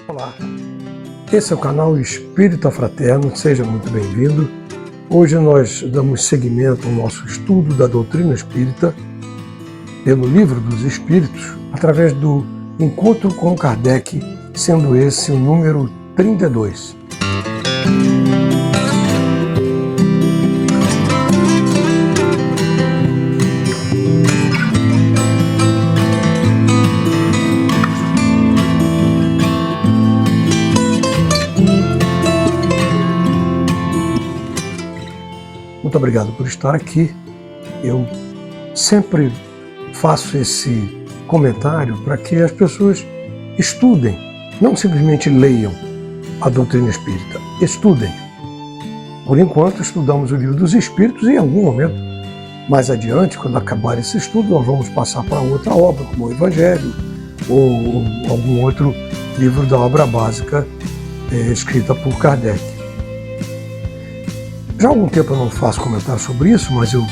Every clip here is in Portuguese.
Olá, esse é o canal Espírita Fraterno, seja muito bem-vindo. Hoje nós damos seguimento ao nosso estudo da doutrina espírita pelo Livro dos Espíritos, através do Encontro com Kardec, sendo esse o número 32. Muito obrigado por estar aqui. Eu sempre faço esse comentário para que as pessoas estudem, não simplesmente leiam a doutrina espírita, estudem. Por enquanto, estudamos o Livro dos Espíritos e em algum momento, mais adiante, quando acabar esse estudo, nós vamos passar para outra obra, como o Evangelho ou algum outro livro da obra básica escrita por Kardec. Já há algum tempo eu não faço comentário sobre isso, mas eu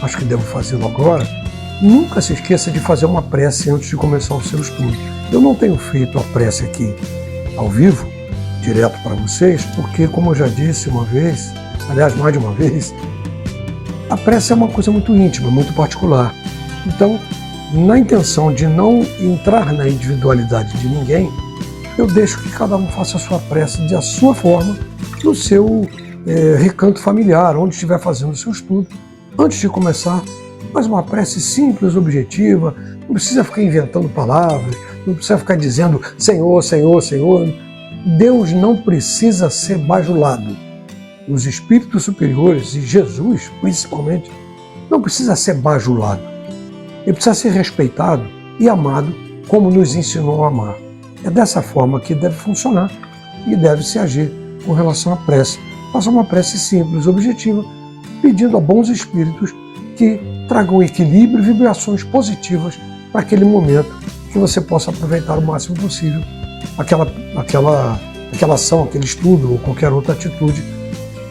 acho que devo fazê-lo agora. Nunca se esqueça de fazer uma prece antes de começar o seu estudo. Eu não tenho feito a prece aqui ao vivo, direto para vocês, porque, como eu já disse uma vez, aliás, mais de uma vez, a prece é uma coisa muito íntima, muito particular. Então, na intenção de não entrar na individualidade de ninguém, eu deixo que cada um faça a sua prece da sua forma, no seu recanto familiar, onde estiver fazendo o seu estudo, antes de começar, faz uma prece simples, objetiva, não precisa ficar inventando palavras, não precisa ficar dizendo Senhor, Senhor, Senhor. Deus não precisa ser bajulado. Os espíritos superiores, e Jesus principalmente, não precisa ser bajulado. Ele precisa ser respeitado e amado como nos ensinou a amar. É dessa forma que deve funcionar e deve se agir com relação à prece. Faça uma prece simples, objetiva, pedindo a bons espíritos que tragam equilíbrio e vibrações positivas para aquele momento, que você possa aproveitar o máximo possível aquela ação, aquele estudo ou qualquer outra atitude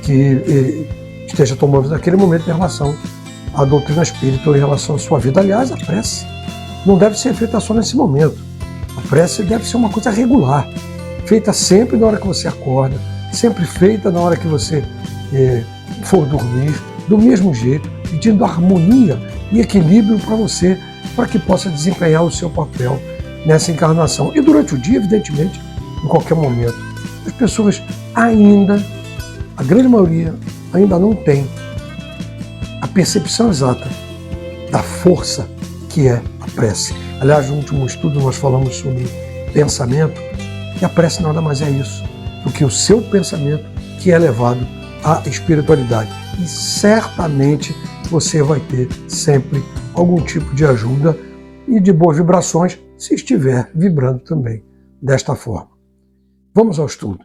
que esteja tomando naquele momento em relação à doutrina espírita ou em relação à sua vida. Aliás, a prece não deve ser feita só nesse momento. A prece deve ser uma coisa regular, feita sempre na hora que você acorda, sempre feita na hora que você for dormir, do mesmo jeito, pedindo harmonia e equilíbrio para você, para que possa desempenhar o seu papel nessa encarnação. E durante o dia, evidentemente, em qualquer momento. As pessoas ainda, a grande maioria, ainda não tem a percepção exata da força que é a prece. Aliás, no último estudo nós falamos sobre pensamento, e a prece nada mais é isso do que o seu pensamento que é levado à espiritualidade. E certamente você vai ter sempre algum tipo de ajuda e de boas vibrações se estiver vibrando também desta forma. Vamos ao estudo.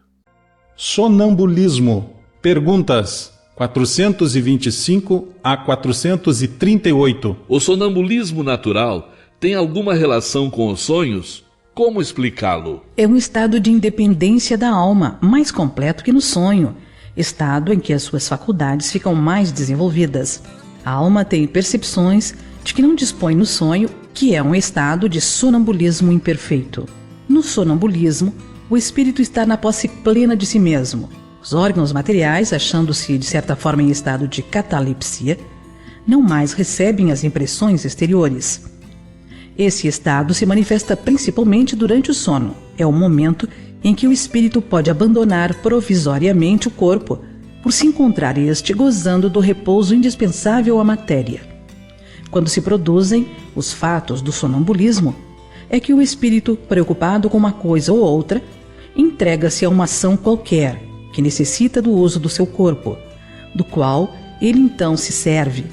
Sonambulismo. Perguntas 425 a 438. O sonambulismo natural tem alguma relação com os sonhos? Como explicá-lo? É um estado de independência da alma, mais completo que no sonho, estado em que as suas faculdades ficam mais desenvolvidas. A alma tem percepções de que não dispõe no sonho, que é um estado de sonambulismo imperfeito. No sonambulismo, o espírito está na posse plena de si mesmo. Os órgãos materiais, achando-se de certa forma em estado de catalepsia, não mais recebem as impressões exteriores. Esse estado se manifesta principalmente durante o sono. É o momento em que o espírito pode abandonar provisoriamente o corpo, por se encontrar este gozando do repouso indispensável à matéria. Quando se produzem os fatos do sonambulismo, é que o espírito, preocupado com uma coisa ou outra, entrega-se a uma ação qualquer que necessita do uso do seu corpo, do qual ele então se serve,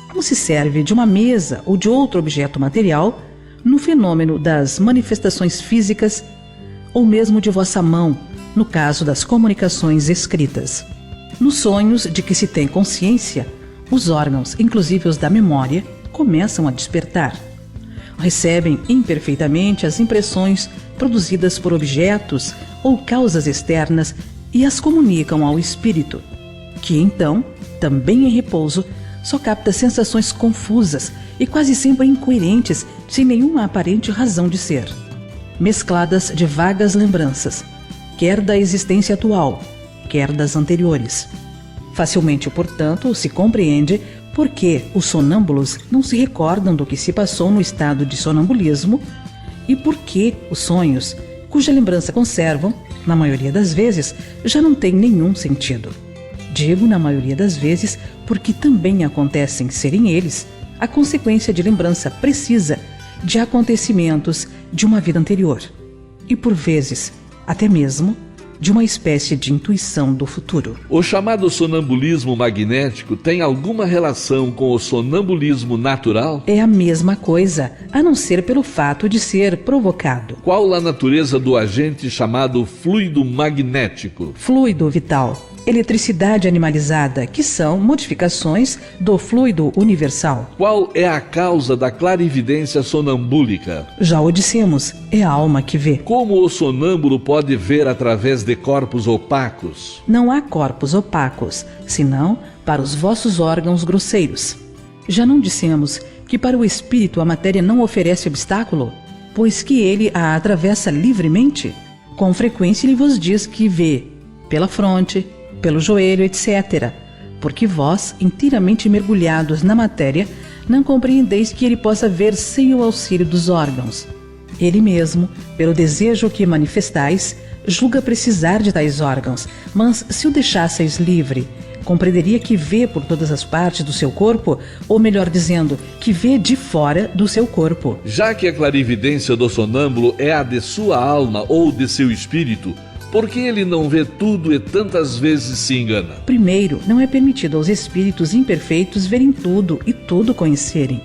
como se serve de uma mesa ou de outro objeto material, no fenômeno das manifestações físicas ou mesmo de vossa mão, no caso das comunicações escritas. Nos sonhos de que se tem consciência, os órgãos, inclusive os da memória, começam a despertar. Recebem imperfeitamente as impressões produzidas por objetos ou causas externas e as comunicam ao espírito, que então, também em repouso, só capta sensações confusas e quase sempre incoerentes, sem nenhuma aparente razão de ser. mescladas de vagas lembranças, quer da existência atual, quer das anteriores. Facilmente, portanto, se compreende por que os sonâmbulos não se recordam do que se passou no estado de sonambulismo e por que os sonhos, cuja lembrança conservam, na maioria das vezes, já não têm nenhum sentido. Digo na maioria das vezes porque também acontecem serem eles a consequência de lembrança precisa de acontecimentos de uma vida anterior e, por vezes, até mesmo de uma espécie de intuição do futuro. O chamado sonambulismo magnético tem alguma relação com o sonambulismo natural? É a mesma coisa, a não ser pelo fato de ser provocado. Qual a natureza do agente chamado fluido magnético? Fluido vital, eletricidade animalizada, que são modificações do fluido universal. Qual é a causa da clarividência sonambúlica? Já o dissemos, é a alma que vê. Como o sonâmbulo pode ver através de corpos opacos? Não há corpos opacos, senão para os vossos órgãos grosseiros. Já não dissemos que para o espírito a matéria não oferece obstáculo, pois que ele a atravessa livremente? Com frequência ele vos diz que vê pela fronte, pelo joelho, etc., porque vós, inteiramente mergulhados na matéria, não compreendeis que ele possa ver sem o auxílio dos órgãos. Ele mesmo, pelo desejo que manifestais, julga precisar de tais órgãos, mas se o deixasseis livre, compreenderia que vê por todas as partes do seu corpo, ou melhor dizendo, que vê de fora do seu corpo. Já que a clarividência do sonâmbulo é a de sua alma ou de seu espírito, por que ele não vê tudo e tantas vezes se engana? Primeiro, não é permitido aos espíritos imperfeitos verem tudo e tudo conhecerem.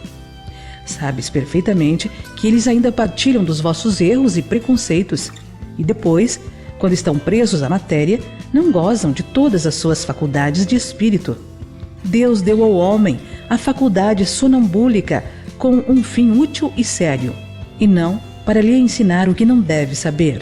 Sabes perfeitamente que eles ainda partilham dos vossos erros e preconceitos. E depois, quando estão presos à matéria, não gozam de todas as suas faculdades de espírito. Deus deu ao homem a faculdade sonambúlica com um fim útil e sério, e não para lhe ensinar o que não deve saber.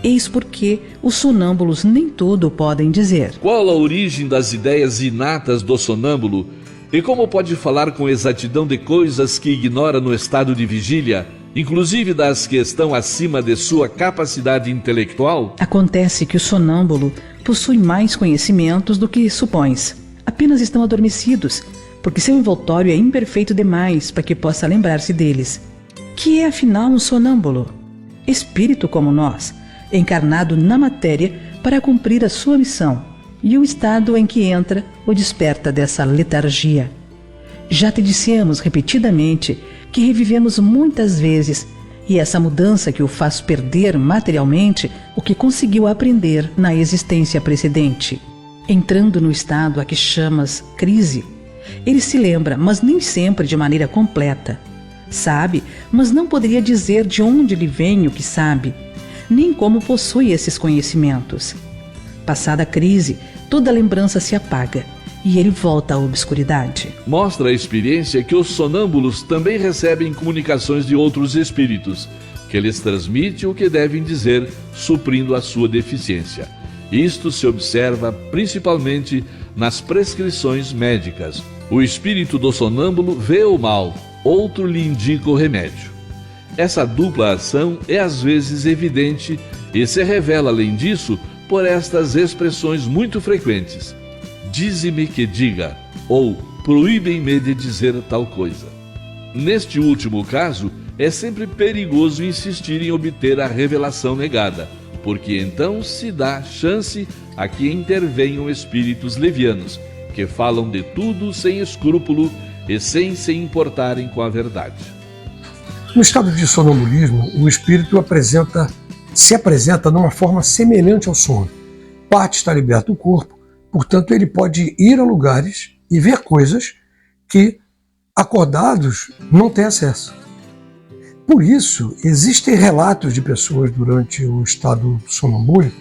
Eis porque os sonâmbulos nem tudo podem dizer. Qual a origem das ideias inatas do sonâmbulo e como pode falar com exatidão de coisas que ignora no estado de vigília, inclusive das que estão acima de sua capacidade intelectual? Acontece que o sonâmbulo possui mais conhecimentos do que supões. Apenas estão adormecidos, porque seu envoltório é imperfeito demais para que possa lembrar-se deles. Que é afinal um sonâmbulo? Espírito como nós, encarnado na matéria para cumprir a sua missão, e o estado em que entra o desperta dessa letargia. Já te dissemos repetidamente que revivemos muitas vezes, e essa mudança que o faz perder materialmente o que conseguiu aprender na existência precedente. Entrando no estado a que chamas crise, ele se lembra, mas nem sempre de maneira completa. Sabe, mas não poderia dizer de onde lhe vem o que sabe, nem como possui esses conhecimentos. Passada a crise, toda lembrança se apaga e ele volta à obscuridade. Mostra a experiência que os sonâmbulos também recebem comunicações de outros espíritos, que lhes transmite o que devem dizer, suprindo a sua deficiência. Isto se observa principalmente nas prescrições médicas. O espírito do sonâmbulo vê o mal, outro lhe indica o remédio. Essa dupla ação é às vezes evidente e se revela, além disso, por estas expressões muito frequentes: dize-me que diga, ou proíbem-me de dizer tal coisa. Neste último caso, é sempre perigoso insistir em obter a revelação negada, porque então se dá chance a que intervenham espíritos levianos, que falam de tudo sem escrúpulo e sem se importarem com a verdade. No estado de sonambulismo, o espírito se apresenta numa forma semelhante ao sono. Parte está liberta do corpo, portanto ele pode ir a lugares e ver coisas que acordados não têm acesso. Por isso, existem relatos de pessoas durante o estado sonambúlico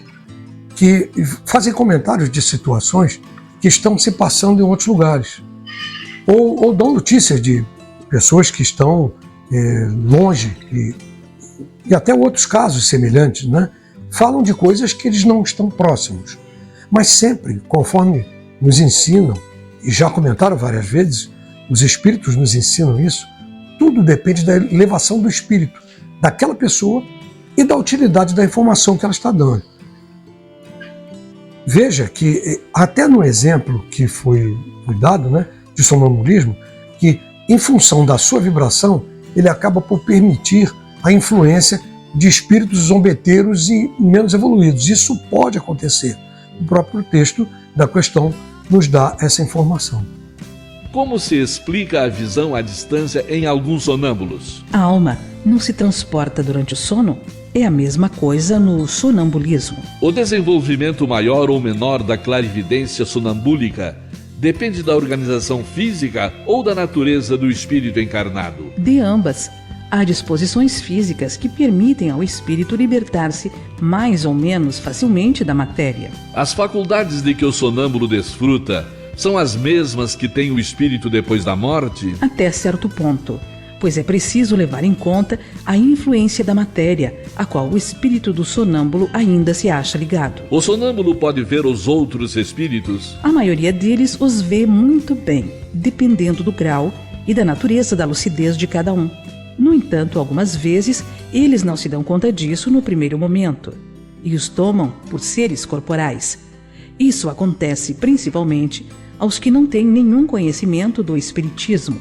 que fazem comentários de situações que estão se passando em outros lugares. Ou dão notícias de pessoas que estão longe, e até outros casos semelhantes, né? Falam de coisas que eles não estão próximos. Mas sempre, conforme nos ensinam, e já comentaram várias vezes, os espíritos nos ensinam isso, tudo depende da elevação do espírito daquela pessoa e da utilidade da informação que ela está dando. Veja que até no exemplo que foi dado, né, de sonambulismo, que em função da sua vibração, ele acaba por permitir a influência de espíritos zombeteiros e menos evoluídos. Isso pode acontecer. O próprio texto da questão nos dá essa informação. Como se explica a visão à distância em alguns sonâmbulos? A alma não se transporta durante o sono? É a mesma coisa no sonambulismo. O desenvolvimento maior ou menor da clarividência sonambúlica depende da organização física ou da natureza do espírito encarnado? De ambas. Há disposições físicas que permitem ao espírito libertar-se mais ou menos facilmente da matéria. As faculdades de que o sonâmbulo desfruta são as mesmas que tem o espírito depois da morte? Até certo ponto, pois é preciso levar em conta a influência da matéria, a qual o espírito do sonâmbulo ainda se acha ligado. O sonâmbulo pode ver os outros espíritos? A maioria deles os vê muito bem, dependendo do grau e da natureza da lucidez de cada um. No entanto, algumas vezes, eles não se dão conta disso no primeiro momento e os tomam por seres corporais. Isso acontece principalmente aos que não têm nenhum conhecimento do espiritismo.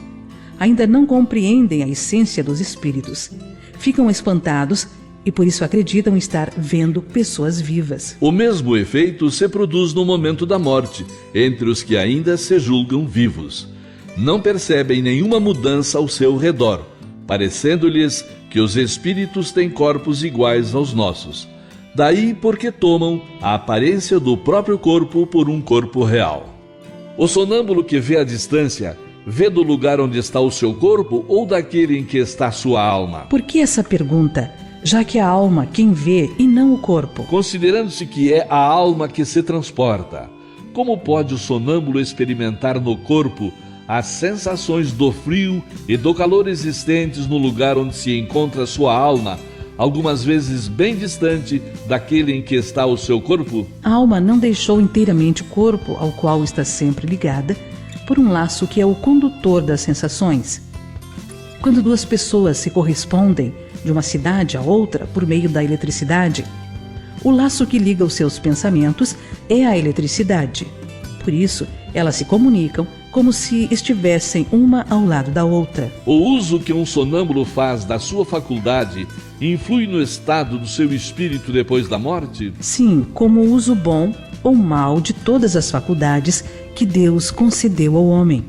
Ainda não compreendem a essência dos espíritos. Ficam espantados e por isso acreditam estar vendo pessoas vivas. O mesmo efeito se produz no momento da morte, entre os que ainda se julgam vivos. Não percebem nenhuma mudança ao seu redor, parecendo-lhes que os espíritos têm corpos iguais aos nossos. Daí porque tomam a aparência do próprio corpo por um corpo real. O sonâmbulo que vê à distância, vê do lugar onde está o seu corpo ou daquele em que está sua alma? Por que essa pergunta, já que a alma quem vê e não o corpo? Considerando-se que é a alma que se transporta, como pode o sonâmbulo experimentar no corpo as sensações do frio e do calor existentes no lugar onde se encontra sua alma, algumas vezes bem distante daquele em que está o seu corpo? A alma não deixou inteiramente o corpo, ao qual está sempre ligada, por um laço que é o condutor das sensações. Quando duas pessoas se correspondem de uma cidade a outra por meio da eletricidade, o laço que liga os seus pensamentos é a eletricidade. Por isso, elas se comunicam como se estivessem uma ao lado da outra. O uso que um sonâmbulo faz da sua faculdade influi no estado do seu espírito depois da morte? Sim, como o uso bom ou mal de todas as faculdades que Deus concedeu ao homem.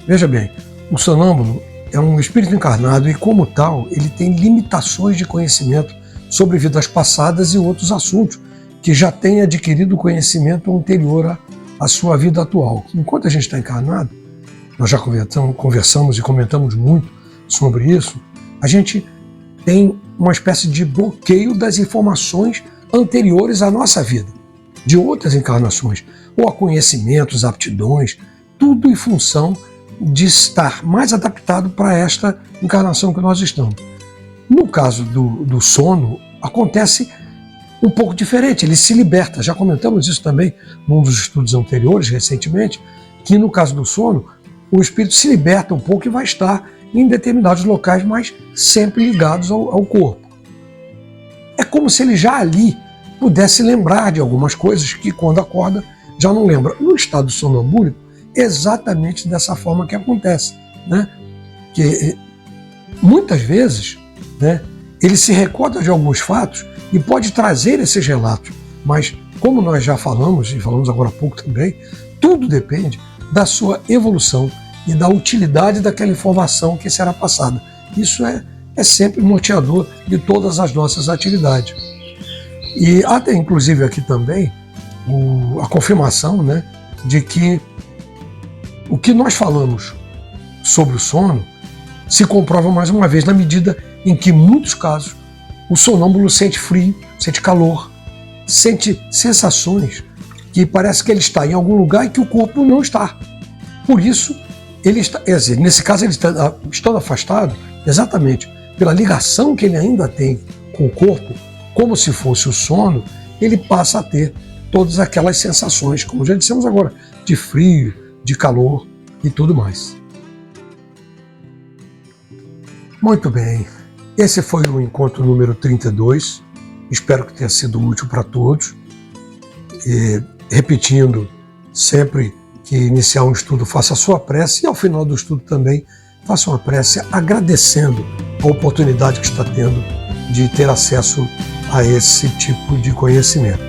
Veja bem, o sonâmbulo é um espírito encarnado e, como tal, ele tem limitações de conhecimento sobre vidas passadas e outros assuntos que já tem adquirido conhecimento anterior à sua vida atual. Enquanto a gente está encarnado, nós já conversamos e comentamos muito sobre isso, a gente tem uma espécie de bloqueio das informações anteriores à nossa vida, de outras encarnações, ou a conhecimentos, aptidões, tudo em função de estar mais adaptado para esta encarnação que nós estamos. No caso do sono, acontece um pouco diferente, ele se liberta. Já comentamos isso também num dos estudos anteriores, recentemente, que no caso do sono, o espírito se liberta um pouco e vai estar em determinados locais, mas sempre ligados ao corpo. É como se ele já ali pudesse lembrar de algumas coisas que, quando acorda, já não lembra. No estado sonambúlico, exatamente dessa forma que acontece, né? Que muitas vezes, né, ele se recorda de alguns fatos e pode trazer esses relatos, mas como nós já falamos, e falamos agora há pouco também, tudo depende da sua evolução e da utilidade daquela informação que será passada. Isso é sempre norteador de todas as nossas atividades. E há até inclusive aqui também a confirmação, né, de que o que nós falamos sobre o sono se comprova mais uma vez na medida em que, em muitos casos, o sonâmbulo sente frio, sente calor, sente sensações que parece que ele está em algum lugar e que o corpo não está. Por isso, ele está, quer dizer, nesse caso, ele está estando afastado exatamente pela ligação que ele ainda tem com o corpo, como se fosse o sono, ele passa a ter todas aquelas sensações, como já dissemos agora, de frio, de calor e tudo mais. Muito bem. Esse foi o encontro número 32. Espero que tenha sido útil para todos. E, repetindo, sempre que iniciar um estudo, faça a sua prece e ao final do estudo também faça uma prece agradecendo a oportunidade que está tendo de ter acesso a esse tipo de conhecimento.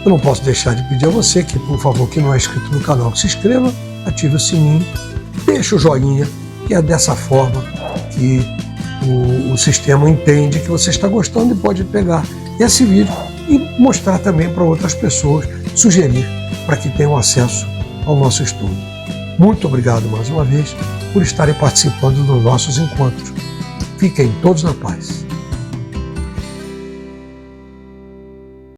Eu não posso deixar de pedir a você que, por favor, que não é inscrito no canal, que se inscreva, ative o sininho, deixe o joinha, que é dessa forma que o sistema entende que você está gostando e pode pegar esse vídeo e mostrar também para outras pessoas, sugerir para que tenham acesso ao nosso estudo. Muito obrigado mais uma vez por estarem participando dos nossos encontros. Fiquem todos na paz.